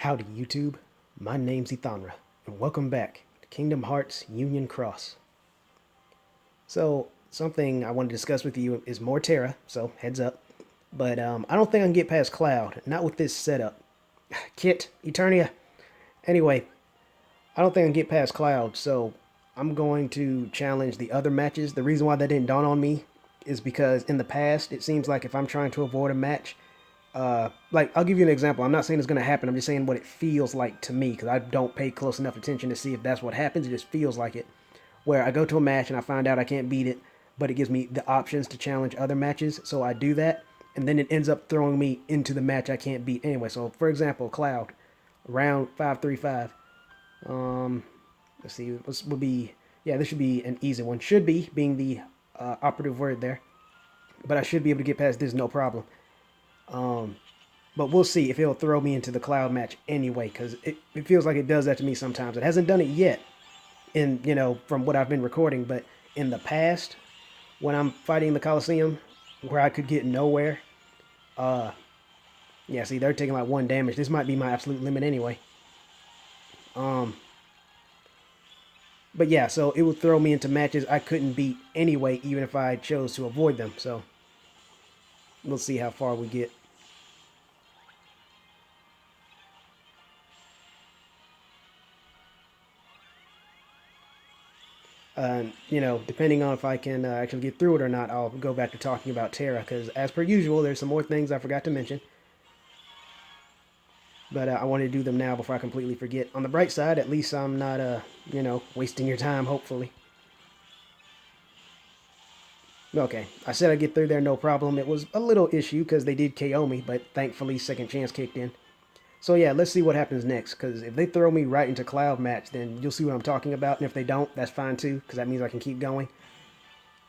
Howdy YouTube, my name's Ethanra, and welcome back to Kingdom Hearts Union Cross. So, something I want to discuss with you is more Terra, so heads up. But I don't think I can get past Cloud, not with this setup. Kit, Eternia. Anyway, I don't think I can get past Cloud, so I'm going to challenge the other matches. The reason why that didn't dawn on me is because in the past, it seems like if I'm trying to avoid a match, like I'll give you an example. I'm not saying it's going to happen. I'm just saying what it feels like to me because I don't pay close enough attention to see if that's what happens. It just feels like it. Where I go to a match and I find out I can't beat it, but it gives me the options to challenge other matches. So I do that, and then it ends up throwing me into the match I can't beat anyway. So for example, Cloud, round 535. Let's see. This would be this should be an easy one. Should be being the operative word there, but I should be able to get past this no problem. But we'll see if it'll throw me into the Cloud match anyway, because it feels like it does that to me sometimes. It hasn't done it yet, from what I've been recording, but in the past, when I'm fighting the Coliseum, where I could get nowhere, yeah, see, they're taking like 1 damage. This might be my absolute limit anyway. But yeah, so it would throw me into matches I couldn't beat anyway, even if I chose to avoid them. So we'll see how far we get. Depending on if I can actually get through it or not, I'll go back to talking about Terra, because as per usual, there's some more things I forgot to mention. But I wanted to do them now before I completely forget. On the bright side, at least I'm not, wasting your time, hopefully. Okay, I said I'd get through there no problem. It was a little issue because they did KO me, but thankfully second chance kicked in. So yeah, let's see what happens next, because if they throw me right into Cloud match, then you'll see what I'm talking about, and if they don't, that's fine too, because that means I can keep going.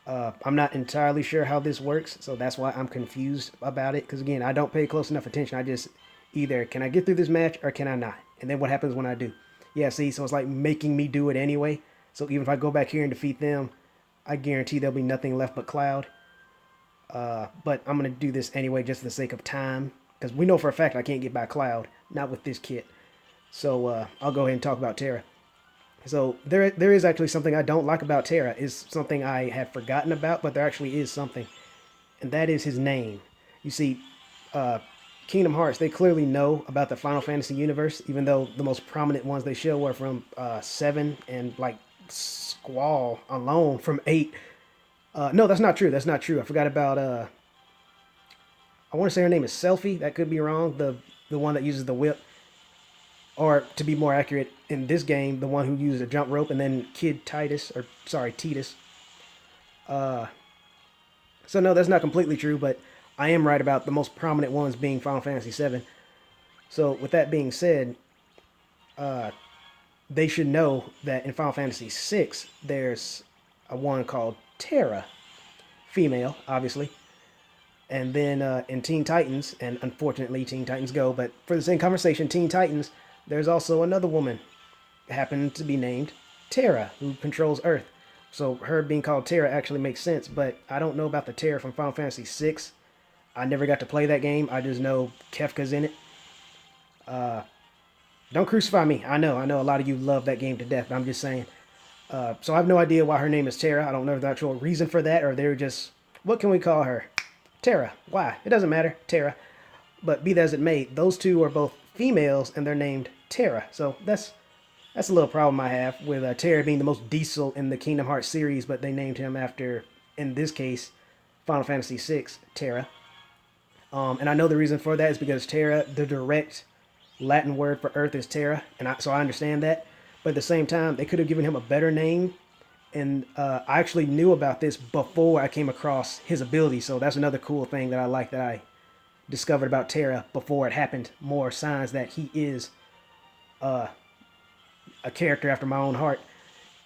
I'm not entirely sure how this works, so that's why I'm confused about it, because again, I don't pay close enough attention. I just either can I get through this match or can I not, and then what happens when I do. Yeah, see, so it's like making me do it anyway, so even if I go back here and defeat them, I guarantee there'll be nothing left but Cloud. But I'm going to do this anyway just for the sake of time, because we know for a fact I can't get by Cloud, not with this kit. So I'll go ahead and talk about Terra. So there is actually something I don't like about Terra. Is something I have forgotten about, but there actually is something, and that is his name. You see, Kingdom Hearts, they clearly know about the Final Fantasy universe, even though the most prominent ones they show were from 7 and like Squall alone from 8. No, that's not true. That's not true. I forgot about I want to say her name is Selfie. That could be wrong. The one that uses the whip, or to be more accurate, in this game, the one who uses a jump rope, and then Kid Titus, or sorry, Titus. So no, that's not completely true, but I am right about the most prominent ones being Final Fantasy VII. So with that being said, they should know that in Final Fantasy VI, there's a one called Terra, female, obviously. And then in Teen Titans, and unfortunately Teen Titans Go, but for the same conversation, Teen Titans, there's also another woman, happened to be named Terra, who controls Earth. So her being called Terra actually makes sense, but I don't know about the Terra from Final Fantasy VI. I never got to play that game. I just know Kefka's in it. Don't crucify me. I know a lot of you love that game to death, but I'm just saying. So I have no idea why her name is Terra. I don't know the actual reason for that, or they're just, what can we call her? Terra. Why? It doesn't matter. Terra. But be that as it may, those two are both females, and they're named Terra. So that's a little problem I have with Terra being the most diesel in the Kingdom Hearts series, but they named him after, in this case, Final Fantasy VI, Terra. And I know the reason for that is because Terra, the direct Latin word for Earth is Terra, and so I understand that. But at the same time, they could have given him a better name. And I actually knew about this before I came across his ability, so that's another cool thing that I like that I discovered about Terra before it happened. More signs that he is a character after my own heart.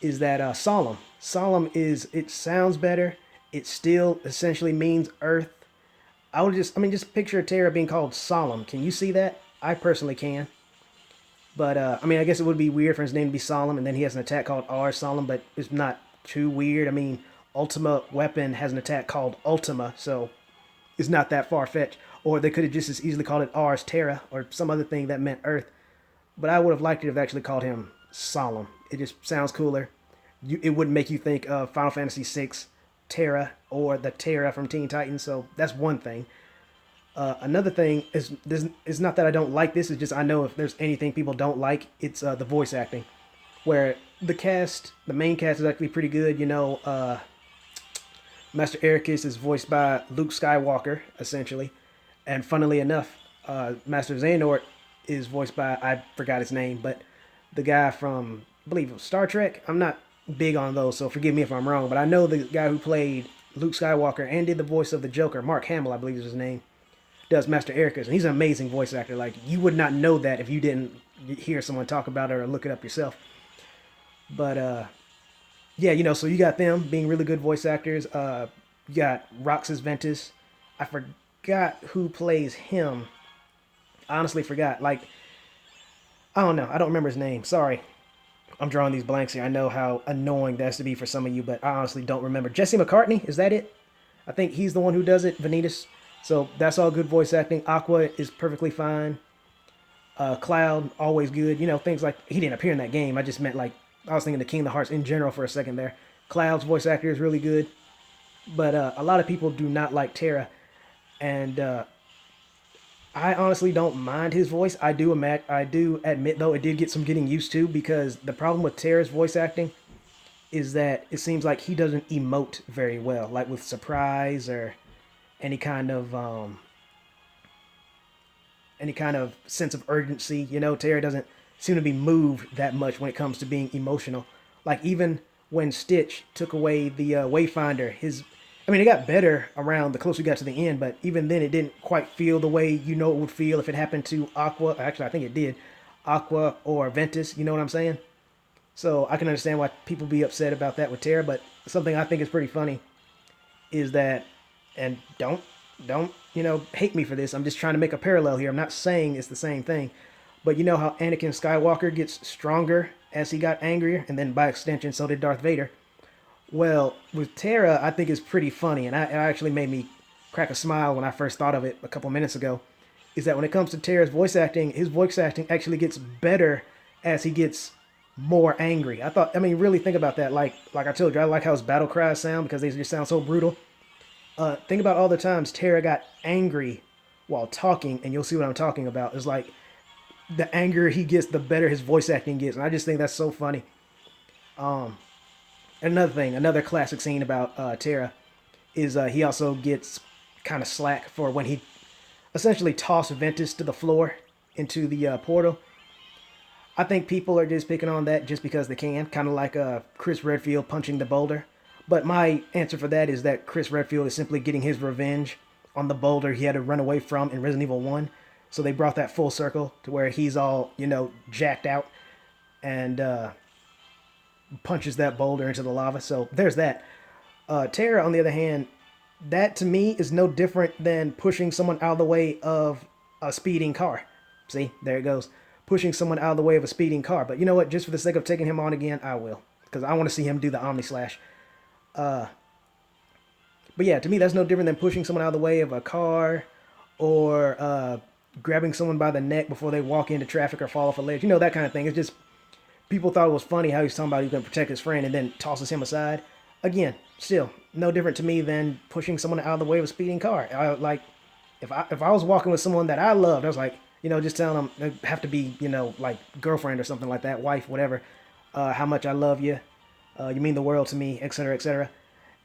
Is that solemn? Solemn is, it sounds better. It still essentially means Earth. Just picture Terra being called Solemn. Can you see that? I personally can. But, I guess it would be weird for his name to be Solemn, and then he has an attack called R Solemn, but it's not too weird. Ultima Weapon has an attack called Ultima, so it's not that far-fetched. Or they could have just as easily called it Ars Terra, or some other thing that meant Earth. but I would have liked it if they actually called him Solemn. It just sounds cooler. It wouldn't make you think of Final Fantasy VI, Terra, or the Terra from Teen Titans. So that's one thing. Another thing is this. It's not that I don't like this. It's just I know if there's anything people don't like, it's the voice acting. Where the main cast is actually pretty good. Master Ericus is voiced by Luke Skywalker, essentially. And funnily enough, Master Xehanort is voiced by, I forgot his name, but the guy from, I believe it was Star Trek. I'm not big on those, so forgive me if I'm wrong, but I know the guy who played Luke Skywalker and did the voice of the Joker, Mark Hamill, I believe is his name, does Master Ericus, and he's an amazing voice actor. Like, you would not know that if you didn't hear someone talk about it or look it up yourself. But, yeah, so you got them being really good voice actors. You got Roxas Ventus. I forgot who plays him. I honestly forgot. Like, I don't know. I don't remember his name. Sorry. I'm drawing these blanks here. I know how annoying that has to be for some of you, but I honestly don't remember. Jesse McCartney, is that it? I think he's the one who does it, Vanitas. So that's all good voice acting. Aqua is perfectly fine. Cloud, always good. Things like, he didn't appear in that game. I just meant like, I was thinking the Kingdom Hearts in general for a second there. Cloud's voice actor is really good. But a lot of people do not like Terra. And I honestly don't mind his voice. I do admit, though, it did get some getting used to, because the problem with Terra's voice acting is that it seems like he doesn't emote very well, like with surprise or any kind of sense of urgency. Terra doesn't seem to be moved that much when it comes to being emotional. Like, even when Stitch took away the Wayfinder, it got better around the closer we got to the end, but even then it didn't quite feel the way it would feel if it happened to Aqua. Actually, I think it did. Aqua or Ventus, you know what I'm saying? So I can understand why people be upset about that with Terra, but something I think is pretty funny is that, and don't hate me for this, I'm just trying to make a parallel here. I'm not saying it's the same thing, but you know how Anakin Skywalker gets stronger as he got angrier, and then by extension so did Darth Vader. Well, with Terra, I think it's pretty funny, and it actually made me crack a smile when I first thought of it a couple minutes ago, is that when it comes to Terra's voice acting, his voice acting actually gets better as he gets more angry. Really think about that. Like I told you, I like how his battle cries sound because they just sound so brutal. Think about all the times Terra got angry while talking, and you'll see what I'm talking about. It's like the angrier he gets, the better his voice acting gets, and I just think that's so funny. Another classic scene about Terra is he also gets kind of slack for when he essentially tossed Ventus to the floor into the portal. I think people are just picking on that just because they can, kind of like Chris Redfield punching the boulder. But my answer for that is that Chris Redfield is simply getting his revenge on the boulder he had to run away from in Resident Evil 1. So they brought that full circle to where he's all, jacked out and punches that boulder into the lava. So there's that. Terra, on the other hand, that to me is no different than pushing someone out of the way of a speeding car. See, there it goes. Pushing someone out of the way of a speeding car. But you know what? Just for the sake of taking him on again, I will. Because I want to see him do the Omni Slash. But yeah, to me, that's no different than pushing someone out of the way of a car or grabbing someone by the neck before they walk into traffic or fall off a ledge. That kind of thing. It's just, people thought it was funny how he's talking about he's going to protect his friend and then tosses him aside. Again, still, no different to me than pushing someone out of the way of a speeding car. If I was walking with someone that I loved, I was like, just telling them, they have to be, like girlfriend or something like that, wife, whatever, how much I love you, you mean the world to me, etc., etc.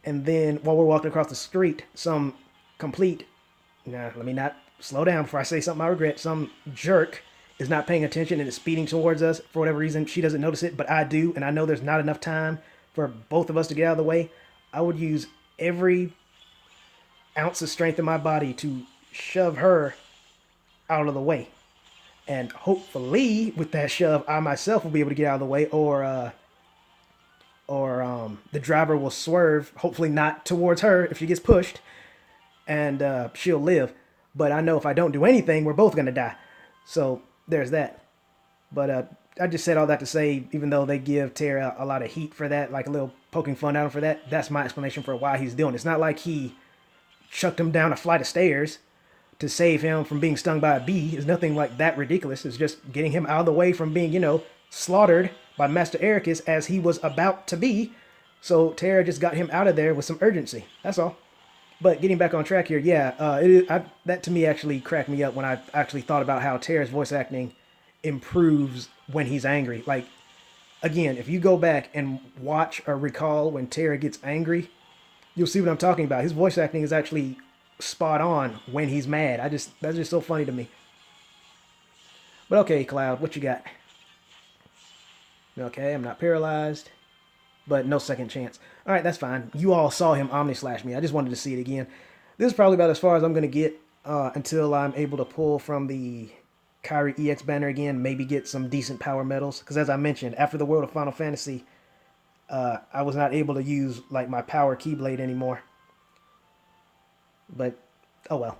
And then while we're walking across the street, some complete, let me not slow down before I say something I regret, some jerk is not paying attention and is speeding towards us. For whatever reason, she doesn't notice it, but I do, and I know there's not enough time for both of us to get out of the way. I would use every ounce of strength in my body to shove her out of the way. And hopefully, with that shove, I myself will be able to get out of the way, or the driver will swerve, hopefully not towards her if she gets pushed, and she'll live. But I know if I don't do anything, we're both going to die. So there's that. But I just said all that to say, even though they give Terra a lot of heat for that, like a little poking fun at him for that, that's my explanation for why he's doing it. It's not like he chucked him down a flight of stairs, to save him from being stung by a bee is nothing like that ridiculous. It's just getting him out of the way from being, slaughtered by Master Ericus as he was about to be. So Terra just got him out of there with some urgency. That's all. But getting back on track here, yeah, that to me actually cracked me up when I actually thought about how Terra's voice acting improves when he's angry. Like, again, if you go back and watch or recall when Terra gets angry, you'll see what I'm talking about. His voice acting is actually spot on when he's mad. That's just so funny to me. But okay, Cloud, what you got? Okay, I'm not paralyzed, but no second chance. All right, that's fine. You all saw him Omni Slash me. I just wanted to see it again. This is probably about as far as I'm going to get until I'm able to pull from the Kyrie EX banner again, maybe get some decent power medals. Because as I mentioned, after the World of Final Fantasy, I was not able to use like my power Keyblade anymore. But, oh well.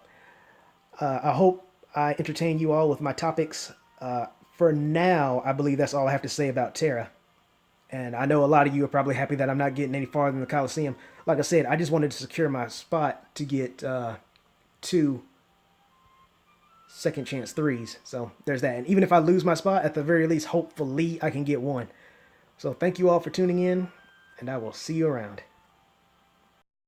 I hope I entertain you all with my topics. For now, I believe that's all I have to say about Terra. And I know a lot of you are probably happy that I'm not getting any farther in the Coliseum. Like I said, I just wanted to secure my spot to get 2 second chance 3s. So there's that. And even if I lose my spot, at the very least, hopefully I can get 1. So thank you all for tuning in, and I will see you around.